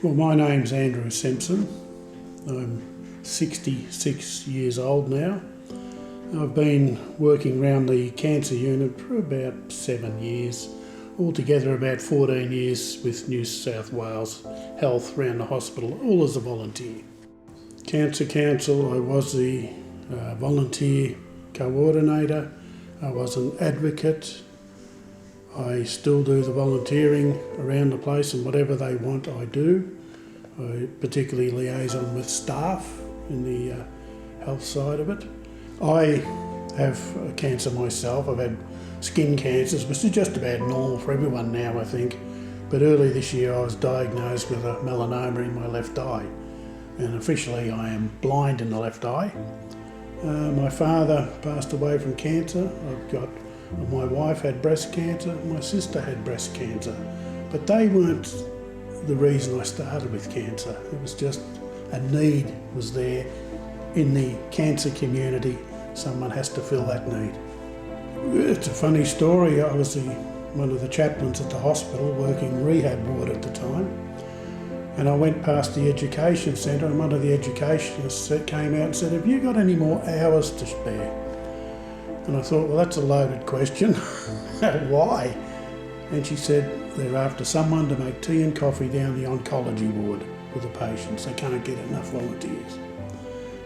Well, my name's Andrew Simpson. I'm 66 years old now. I've been working around the cancer unit for about 7 years, altogether about 14 years with New South Wales Health around the hospital, all as a volunteer. Cancer Council, I was the volunteer coordinator, I was an advocate. I still do the volunteering around the place, and whatever they want I do. I particularly liaison with staff in the health side of it. I have cancer myself. I've had skin cancers, which is just about normal for everyone now, I think. But early this year I was diagnosed with a melanoma in my left eye, and officially I am blind in the left eye. My father passed away from cancer. My wife had breast cancer, my sister had breast cancer, but they weren't the reason I started with cancer. It was just a need was there in the cancer community. Someone has to fill that need. It's a funny story. I was one of the chaplains at the hospital working rehab ward at the time, and I went past the education centre, and one of the educationists came out and said, "Have you got any more hours to spare?" And I thought, well, that's a loaded question. Why? And she said, they're after someone to make tea and coffee down the oncology ward with the patients. They can't get enough volunteers.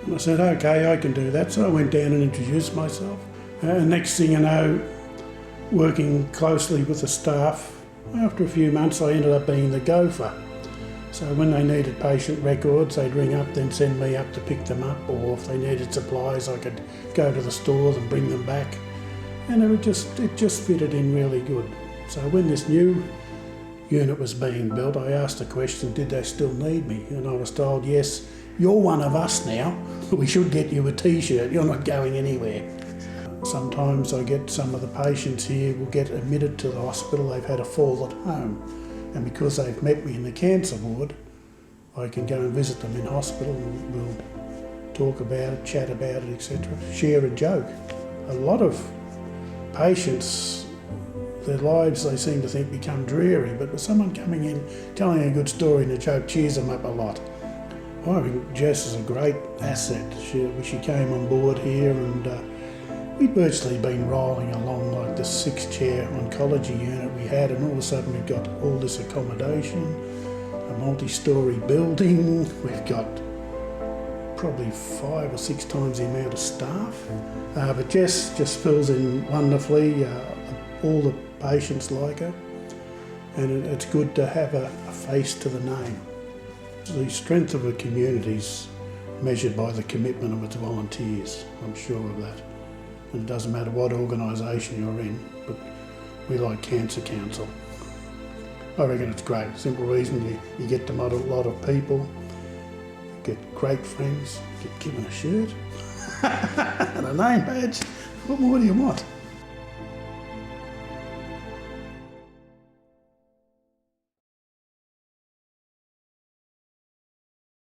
And I said, okay, I can do that. So I went down and introduced myself. And next thing you know, working closely with the staff, after a few months I ended up being the gopher. So when they needed patient records, they'd ring up, then send me up to pick them up, or if they needed supplies, I could go to the stores and bring them back. And it just fitted in really good. So when this new unit was being built, I asked the question, did they still need me? And I was told, yes, you're one of us now. We should get you a t-shirt, you're not going anywhere. Sometimes I get some of the patients here will get admitted to the hospital, they've had a fall at home. And because they've met me in the cancer ward, I can go and visit them in hospital, and we'll talk about it, chat about it, etc. Share a joke. A lot of patients, their lives, they seem to think, become dreary, but with someone coming in, telling a good story and a joke cheers them up a lot. I think Jess is a great asset. She came on board here, and we'd virtually been rolling along like the 6-chair oncology unit we had, and all of a sudden we've got all this accommodation, a multi-storey building, we've got probably 5 or 6 times the amount of staff. But Jess just fills in wonderfully, all the patients like her, and it's good to have a face to the name. The strength of a community is measured by the commitment of its volunteers, I'm sure of that. And it doesn't matter what organisation you're in, but we like Cancer Council. I reckon it's great. Simple reason, you get to meet a lot of people, get great friends, get given a shirt and a name badge. What more do you want?